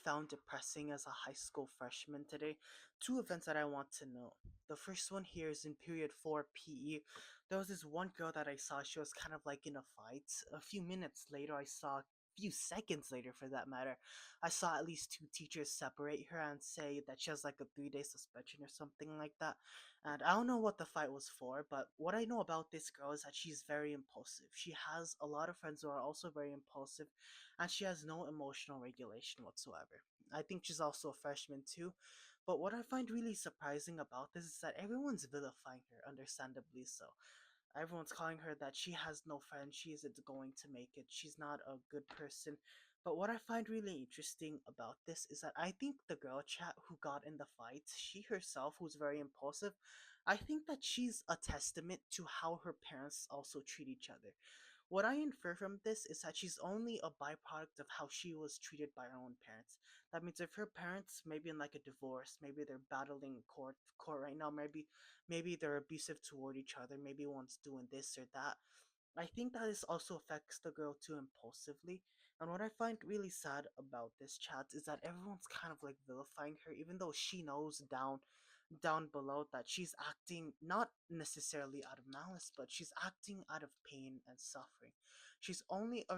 found depressing as a high school freshman today. Two events that I want to know. The first one here is in period 4 PE. There was this one girl that I saw, she was kind of like in a fight. A few minutes later, I saw, few seconds later for that matter, I saw at least two teachers separate her and say that she has like a 3 day suspension or something like that. And I don't know what the fight was for, but what I know about this girl is that she's very impulsive. She has a lot of friends who are also very impulsive, and she has no emotional regulation whatsoever. I think she's also a freshman too. But what I find really surprising about this is that everyone's vilifying her, understandably so. Everyone's calling her that she has no friends, she isn't going to make it, she's not a good person. But what I find really interesting about this is that I think the girl chat who got in the fight, she herself, who's very impulsive, I think that she's a testament to how her parents also treat each other. What I infer from this is that she's only a byproduct of how she was treated by her own parents. That means if her parents maybe in like a divorce, maybe they're battling court right now, maybe they're abusive toward each other, maybe one's doing this or that. I think that this also affects the girl too impulsively. And what I find really sad about this chat is that everyone's kind of like vilifying her, even though she knows down below that she's acting not necessarily out of malice, but she's acting out of pain and suffering. She's only a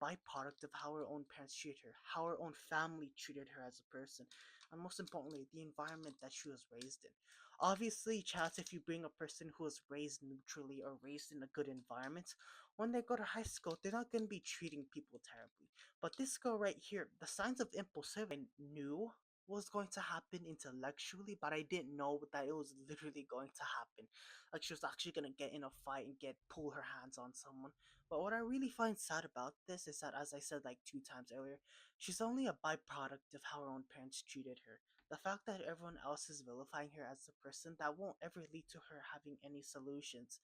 byproduct of how her own parents treated her, how her own family treated her as a person, and most importantly, the environment that she was raised in. Obviously, chats, if you bring a person who was raised neutrally or raised in a good environment, when they go to high school, they're not going to be treating people terribly. But this girl right here, the signs of impulsivity I knew was going to happen intellectually, but I didn't know that it was literally going to happen. Like she was actually gonna get in a fight and get pull her hands on someone. But what I really find sad about this is that, as I said like 2 times earlier, she's only a byproduct of how her own parents treated her. The fact that everyone else is vilifying her as a person, that won't ever lead to her having any solutions.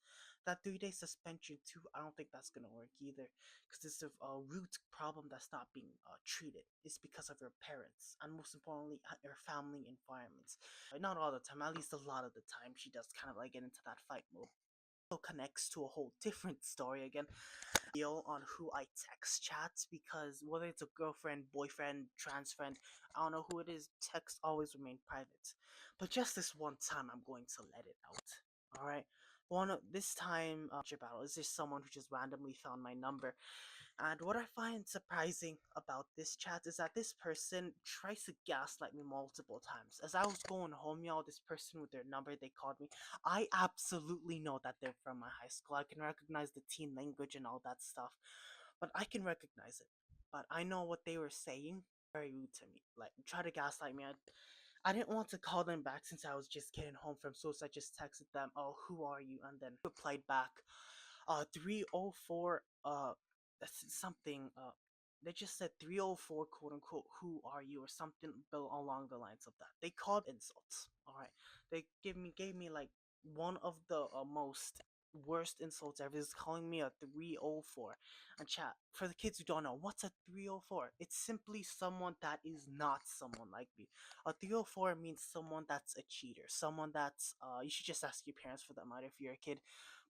That 3 day suspension too, I don't think that's gonna work either, because it's a root problem that's not being treated. It's because of her parents, and most importantly, her family environments. Not all the time, at least a lot of the time, she does kind of like get into that fight mode. Connects to a whole different story again. Deal on who I text chats, because whether it's a girlfriend, boyfriend, trans friend, I don't know who it is, text always remain private. But just this one time, I'm going to let it out. All right. This time, battle is just someone who just randomly found my number, and what I find surprising about this chat is that this person tries to gaslight me multiple times. As I was going home, y'all, this person with their number, they called me. I absolutely know that they're from my high school. I can recognize the teen language and all that stuff, but I can recognize it. But I know what they were saying. Very rude to me. Like, try to gaslight me. I didn't want to call them back since I was just getting home from school, so I just texted them, "Oh, who are you?" And then replied back, 304, that's something, they just said 304, quote unquote, "who are you?" or something along the lines of that. They called insults, alright? They gave me like one of the most worst insults ever. Is calling me a 304. And chat, for the kids who don't know, what's a 304? It's simply someone that is not someone like me. A 304 means someone that's a cheater, someone that's, you should just ask your parents for that matter if you're a kid.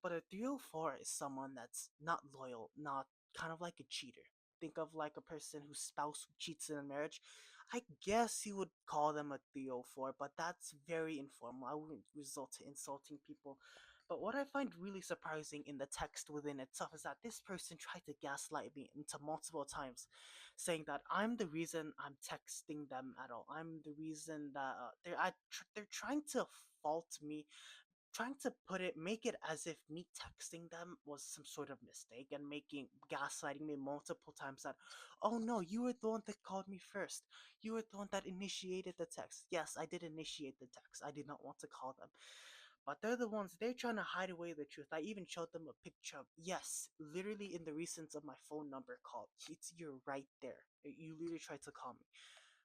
But a 304 is someone that's not loyal, not kind of like a cheater. Think of like a person whose spouse who cheats in a marriage. I guess you would call them a 304, but that's very informal. I wouldn't resort to insulting people. But what I find really surprising in the text within itself is that this person tried to gaslight me into multiple times, saying that I'm the reason I'm texting them at all. I'm the reason that they're trying to fault me, trying to make it as if me texting them was some sort of mistake, and making gaslighting me multiple times that, "Oh no, you were the one that called me first, you were the one that initiated the text." Yes, I did initiate the text, I did not want to call them, but they're trying to hide away the truth. I even showed them a picture of, yes, literally in the recents of my phone number call, it's you're right there, you literally tried to call me.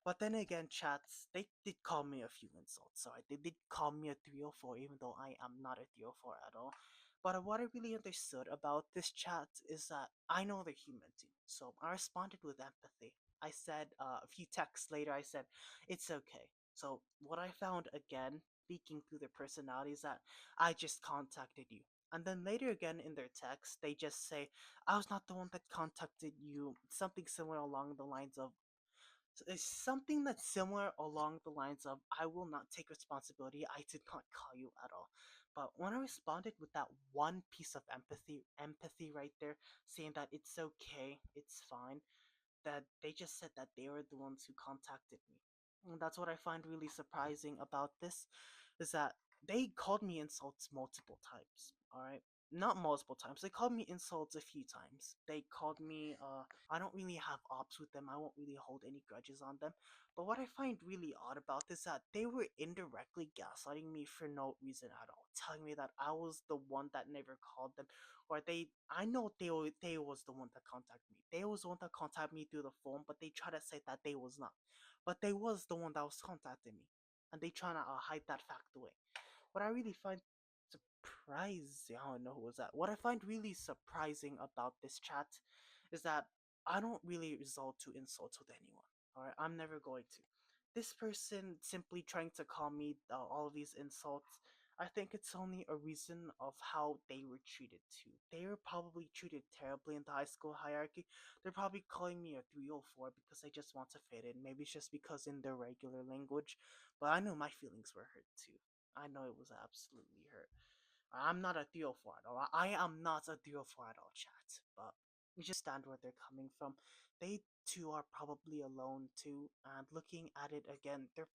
But then again, chats, they did call me a few insults. Sorry, they did call me a 304, even though I am not a 304 at all. But what I really understood about this chat is that I know they're human too. So I responded with empathy. I said, a few texts later, I said, "It's okay." So what I found again, speaking through their personality, is that I just contacted you. And then later again in their text, they just say, "I was not the one that contacted you." Something similar along the lines of, It's something that's similar along the lines of I will not take responsibility. I did not call you at all. But when I responded with that one piece of empathy right there, saying that it's okay, it's fine, that they just said that they were the ones who contacted me. And that's what I find really surprising about this, is that they called me insults multiple times. All right, not multiple times. They called me insults a few times. They called me. I don't really have ops with them. I won't really hold any grudges on them. But what I find really odd about this is that they were indirectly gaslighting me for no reason at all, telling me that I was the one that never called them, or they. I know they was the one that contacted me. They was the one that contacted me through the phone, but they try to say that they was not. But they was the one that was contacting me, and they trying to hide that fact away. What I really find surprising, I don't know who was that. What I find really surprising about this chat is that I don't really resort to insults with anyone. Alright, I'm never going to. This person simply trying to call me all of these insults, I think it's only a reason of how they were treated too. They were probably treated terribly in the high school hierarchy. They're probably calling me a 304 because they just want to fit in. Maybe it's just because in their regular language. But I know my feelings were hurt too. I know it was absolutely hurt. I'm not a 304 at all. I am not a 304 at all, chat. But you just stand where they're coming from. They too are probably alone too. And looking at it again, they're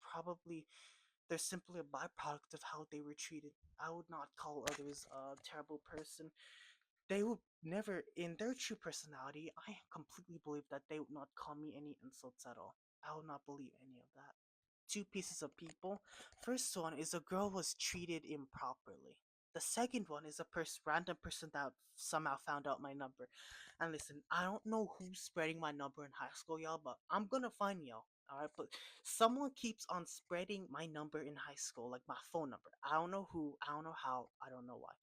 simply a byproduct of how they were treated. I would not call others a terrible person. They would never, in their true personality, I completely believe that they would not call me any insults at all. I would not believe any of that. Two pieces of people. First one is a girl was treated improperly. The second one is a random person that somehow found out my number. And listen, I don't know who's spreading my number in high school, y'all, but I'm gonna find y'all. Alright, but someone keeps on spreading my number in high school, like my phone number. I don't know who, I don't know how, I don't know why.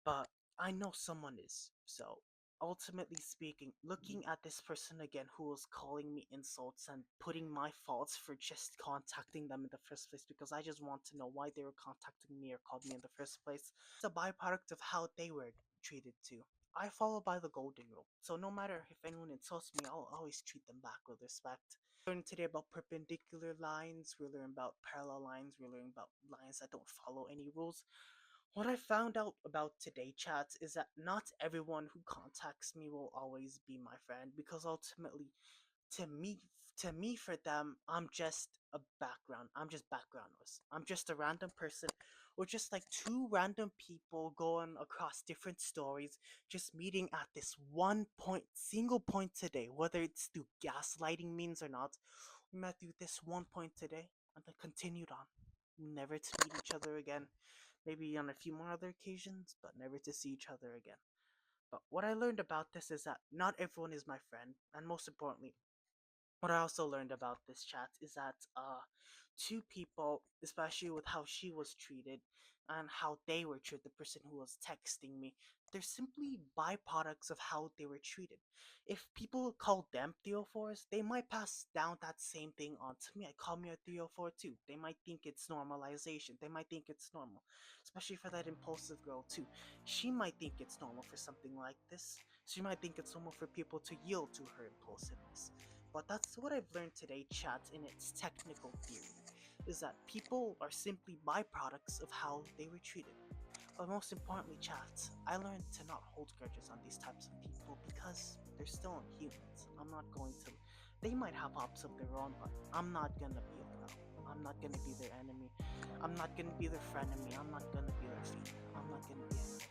But I know someone is. So, ultimately speaking, looking at this person again who was calling me insults and putting my faults for just contacting them in the first place because I just want to know why they were contacting me or called me in the first place. It's a byproduct of how they were treated too. I follow by the golden rule. So no matter if anyone insults me, I'll always treat them back with respect. We learned today about perpendicular lines, we learn about parallel lines, we learn about lines that don't follow any rules. What I found out about today, chats, is that not everyone who contacts me will always be my friend because ultimately, to me, for them, I'm just a background. I'm just background noise. I'm just a random person, or just like two random people going across different stories, just meeting at this one point, single point today, whether it's through gaslighting means or not. We met through this one point today, and then continued on, never to meet each other again. Maybe on a few more other occasions, but never to see each other again. But what I learned about this is that not everyone is my friend, and most importantly, what I also learned about this chat is that two people, especially with how she was treated and how they were treated, the person who was texting me, they're simply byproducts of how they were treated. If people call them 304s, they might pass down that same thing on to me. I call me a 304 too. They might think it's normalization. They might think it's normal. Especially for that impulsive girl too. She might think it's normal for something like this. She might think it's normal for people to yield to her impulsiveness. But that's what I've learned today, chat, in its technical theory, is that people are simply byproducts of how they were treated. But most importantly, chat, I learned to not hold grudges on these types of people because they're still humans. I'm not going to. They might have hops of their own, but I'm not gonna be their own. I'm not gonna be their enemy. I'm not gonna be their frenemy. I'm not gonna be their fiend. I'm not gonna be anything.